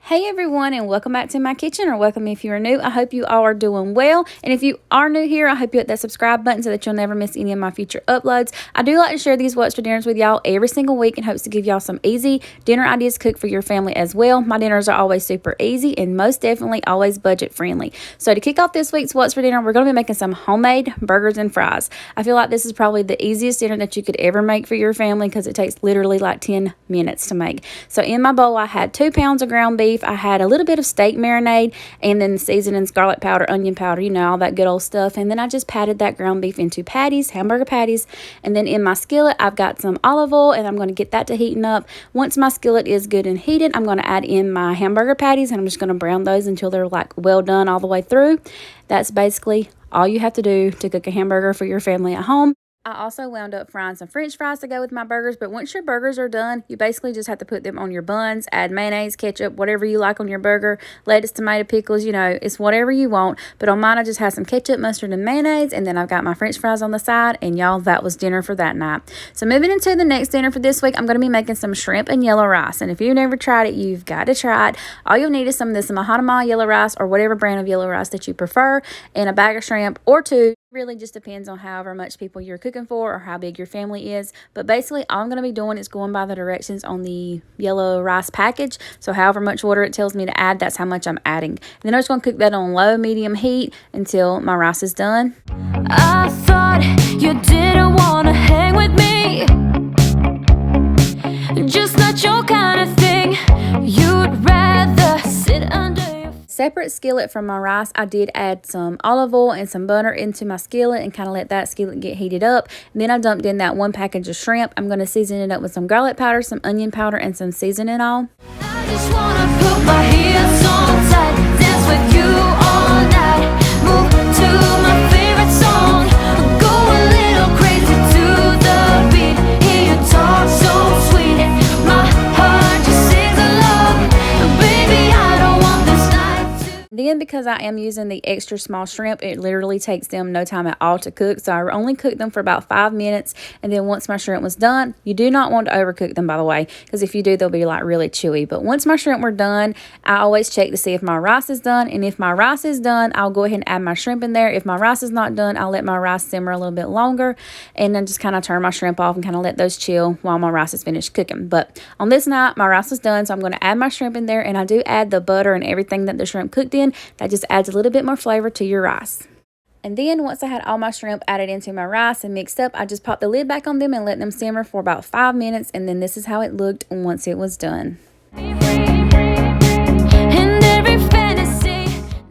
Hey everyone, and welcome back to my kitchen, or welcome if you are new. I hope you all are doing well, and if you are new here, I hope you hit that subscribe button so that you'll never miss any of my future uploads. I do like to share these What's for Dinners with y'all every single week in hopes to give y'all some easy dinner ideas cooked for your family as well. My dinners are always super easy and most definitely always budget friendly. So to kick off this week's What's for Dinner, we're going to be making some homemade burgers and fries. I feel like this is probably the easiest dinner that you could ever make for your family because it takes literally like 10 minutes to make. So in my bowl, I had 2 pounds of ground beef. I had a little bit of steak marinade and then seasonings, garlic powder, onion powder, you know, all that good old stuff. And then I just patted that ground beef into patties, hamburger patties. And then in my skillet, I've got some olive oil and I'm going to get that to heating up. Once my skillet is good and heated, I'm going to add in my hamburger patties and I'm just going to brown those until they're like well done all the way through. That's basically all you have to do to cook a hamburger for your family at home. I also wound up frying some french fries to go with my burgers, but once your burgers are done, you basically just have to put them on your buns, add mayonnaise, ketchup, whatever you like on your burger, lettuce, tomato, pickles, you know, it's whatever you want. But on mine, I just had some ketchup, mustard, and mayonnaise, and then I've got my french fries on the side, and y'all, that was dinner for that night. So moving into the next dinner for this week, I'm going to be making some shrimp and yellow rice, and if you've never tried it, you've got to try it. All you'll need is some of this Mahana yellow rice, or whatever brand of yellow rice that you prefer, and a bag of shrimp or two. Really just depends on however much people you're cooking for or how big your family is. But basically all I'm going to be doing is going by the directions on the yellow rice package. So however much water it tells me to add, that's how much I'm adding. And then I'm just going to cook that on low, medium heat until my rice is done. I thought you didn't want to hang with me. Just not your kind of thing. You'd rather sit under separate skillet from my rice. I did add some olive oil and some butter into my skillet and kind of let that skillet get heated up. And then I dumped in that 1 package of shrimp. I'm going to season it up with some garlic powder, some onion powder, and some seasoning oil. I just want to put my heels on tight, dance with you all night, move to my favorite song, go a little crazy to the beat, hear you talk so sweet, my heart just sings along, baby I don't want this night. Then because I am using the extra small shrimp, it literally takes them no time at all to cook. So I only cooked them for about 5 minutes. And then once my shrimp was done, you do not want to overcook them, by the way, because if you do, they'll be like really chewy. But once my shrimp were done, I always check to see if my rice is done. And if my rice is done, I'll go ahead and add my shrimp in there. If my rice is not done, I'll let my rice simmer a little bit longer and then just kind of turn my shrimp off and kind of let those chill while my rice is finished cooking. But on this night, my rice was done. So I'm going to add my shrimp in there, and I do add the butter and everything that the shrimp cooked in. That just adds a little bit more flavor to your rice. And then once I had all my shrimp added into my rice and mixed up, I just popped the lid back on them and let them simmer for about 5 minutes. And then this is how it looked once it was done.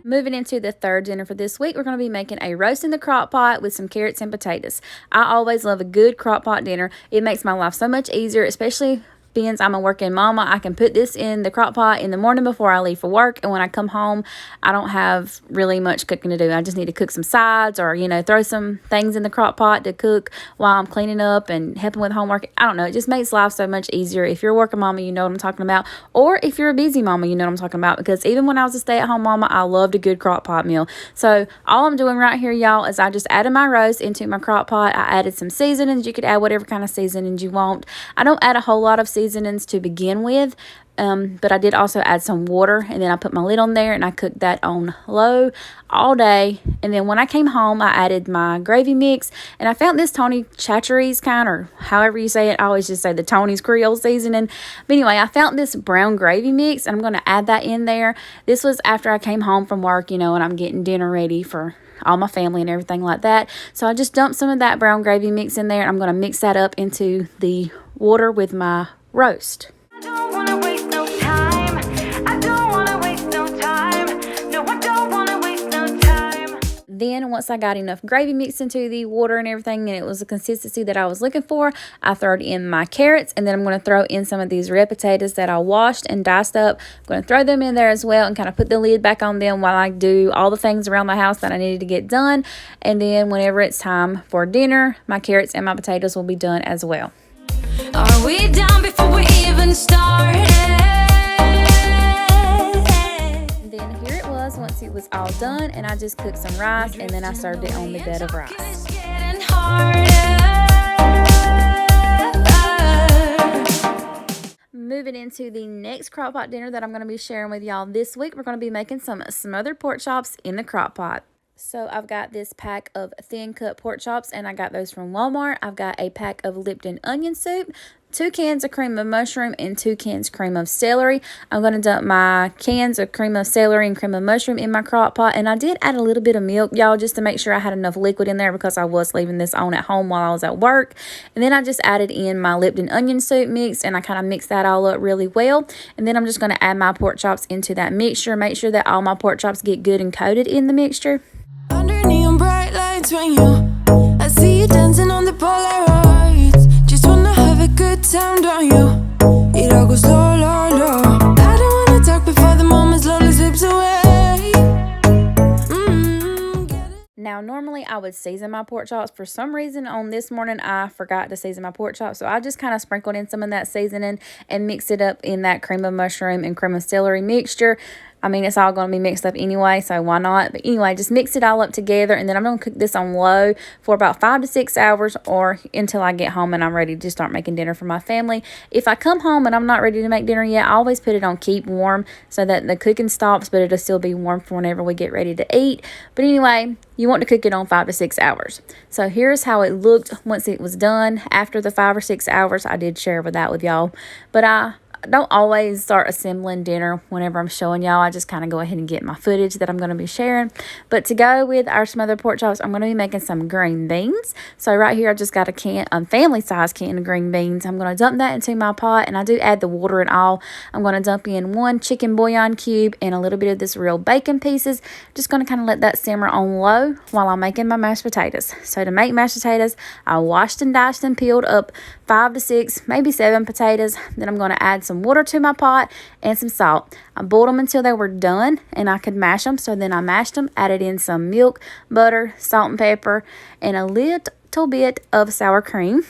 Moving into the third dinner for this week, we're going to be making a roast in the crock pot with some carrots and potatoes. I always love a good crock pot dinner. It makes my life so much easier, especially being I'm a working mama. I can put this in the crock pot in the morning before I leave for work, and when I come home, I don't have really much cooking to do. I just need to cook some sides or, you know, throw some things in the crock pot to cook while I'm cleaning up and helping with homework. I don't know. It just makes life so much easier. If you're a working mama, you know what I'm talking about. Or if you're a busy mama, you know what I'm talking about. Because even when I was a stay-at-home mama, I loved a good crock pot meal. So all I'm doing right here, y'all, is I just added my roast into my crock pot. I added some seasonings. You could add whatever kind of seasonings you want. I don't add a whole lot of seasonings to begin with, but I did also add some water, and then I put my lid on there and I cooked that on low all day. And then when I came home, I added my gravy mix, and I found this Tony Chachere's kind, or however you say it. I always just say the Tony's Creole seasoning. But anyway, I found this brown gravy mix, and I'm going to add that in there. This was after I came home from work, you know, and I'm getting dinner ready for all my family and everything like that. So I just dumped some of that brown gravy mix in there, and I'm going to mix that up into the water with my roast. I don't want to waste no time. I don't want to waste no time. No, I don't want to waste no time. Then once I got enough gravy mixed into the water and everything, and it was the consistency that I was looking for, I threw in my carrots, and then I'm going to throw in some of these red potatoes that I washed and diced up. I'm going to throw them in there as well and kind of put the lid back on them while I do all the things around the house that I needed to get done. And then whenever it's time for dinner, my carrots and my potatoes will be done as well. Are we down before we even started? Then here it was once it was all done, and I just cooked some rice, and then I served it on the bed of rice. It's getting harder. Moving moving into the next crock pot dinner that I'm going to be sharing with y'all this week. We're going to be making some smothered pork chops in the crock pot. So I've got this pack of thin cut pork chops, and I got those from Walmart. I've got a pack of Lipton onion soup, 2 cans of cream of mushroom, and 2 cans cream of celery. I'm going to dump my cans of cream of celery and cream of mushroom in my crock pot. And I did add a little bit of milk, y'all, just to make sure I had enough liquid in there because I was leaving this on at home while I was at work. And then I just added in my Lipton onion soup mix, and I kind of mixed that all up really well. And then I'm just going to add my pork chops into that mixture. Make sure that all my pork chops get good and coated in the mixture. Under neon bright lights when I see you dancing on the Polaroids. Just wanna have a good time, don't you? It all goes low, low, low. I don't wanna talk before the moment slowly slips away. Now, normally I would season my pork chops. For some reason on this morning, I forgot to season my pork chops. So I just kind of sprinkled in some of that seasoning and mixed it up in that cream of mushroom and cream of celery mixture. I mean, it's all going to be mixed up anyway, so why not? But anyway, just mix it all up together, and then I'm going to cook this on low for about 5 to 6 hours or until I get home and I'm ready to start making dinner for my family. If I come home and I'm not ready to make dinner yet, I always put it on keep warm so that the cooking stops, but it'll still be warm for whenever we get ready to eat. But anyway, you want to cook it on 5 to 6 hours. So here's how it looked once it was done. After the 5 or 6 hours, I did share that with y'all. But I don't always start assembling dinner whenever I'm showing y'all. I just kind of go ahead and get my footage that I'm going to be sharing. But to go with our smothered pork chops, I'm going to be making some green beans. So right here, I just got a family size can of green beans. I'm going to dump that into my pot, and I do add the water and all. I'm going to dump in 1 chicken bouillon cube and a little bit of this real bacon pieces. Just going to kind of let that simmer on low while I'm making my mashed potatoes. So to make mashed potatoes, I washed and diced and peeled up 5 to 6, maybe 7 potatoes. Then I'm going to add some water to my pot and some salt. I boiled them until they were done and I could mash them. So then I mashed them, added in some milk, butter, salt and pepper, and a little bit of sour cream.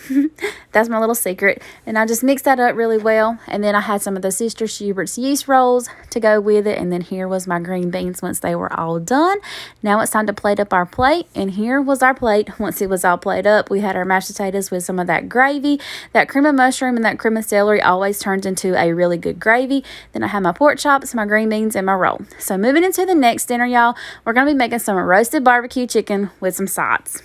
That's my little secret. And I just mixed that up really well. And then I had some of the Sister Schubert's yeast rolls to go with it. And then here was my green beans once they were all done. Now it's time to plate up our plate. And here was our plate once it was all plated up. We had our mashed potatoes with some of that gravy. That cream of mushroom and that cream of celery always turns into a really good gravy. Then I had my pork chops, my green beans, and my roll. So moving into the next dinner, y'all, we're going to be making some roasted barbecue chicken with some sides.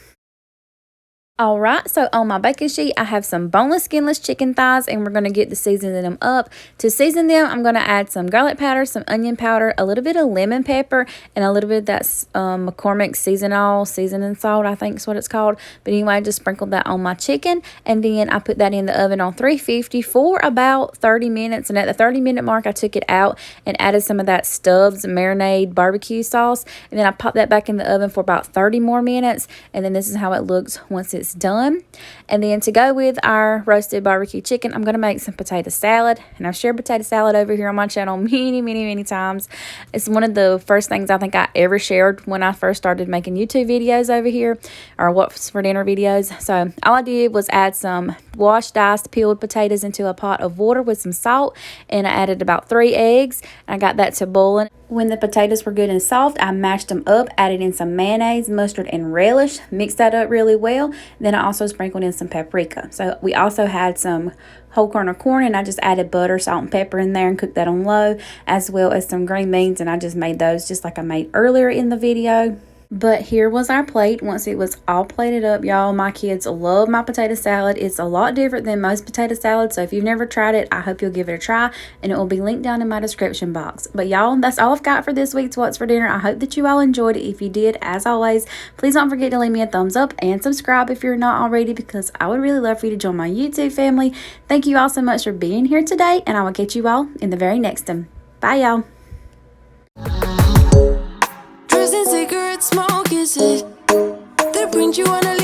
Alright, so on my baking sheet, I have some boneless, skinless chicken thighs, and we're going to get to seasoning them up. To season them, I'm going to add some garlic powder, some onion powder, a little bit of lemon pepper, and a little bit of that McCormick seasoning salt, I think is what it's called. But anyway, I just sprinkled that on my chicken, and then I put that in the oven on 350 for about 30 minutes. And at the 30-minute mark, I took it out and added some of that Stubbs marinade barbecue sauce, and then I popped that back in the oven for about 30 more minutes. And then this is how it looks once it's done. And then to go with our roasted barbecue chicken, I'm going to make some potato salad. And I've shared potato salad over here on my channel many times. It's one of the first things I think I ever shared when I first started making YouTube videos over here, or what's for dinner videos. So all I did was add some washed, diced, peeled potatoes into a pot of water with some salt, and I added about 3 eggs. And I got that to boiling. When the potatoes were good and soft, I mashed them up, added in some mayonnaise, mustard, and relish, mixed that up really well. Then I also sprinkled in some paprika. So we also had some whole kernel of corn, and I just added butter, salt, and pepper in there and cooked that on low, as well as some green beans, and I just made those just like I made earlier in the video. But here was our plate once it was all plated up, y'all. My kids love my potato salad. It's a lot different than most potato salads, so if you've never tried it, I hope you'll give it a try, and it will be linked down in my description box. But y'all, that's all I've got for this week's What's for Dinner. I hope that you all enjoyed it. If you did, as always, please don't forget to leave me a thumbs up and subscribe if you're not already, because I would really love for you to join my YouTube family. Thank you all so much for being here today, and I will catch you all in the very next one. Bye, y'all. Cigarette smoke, is it? That brings you on a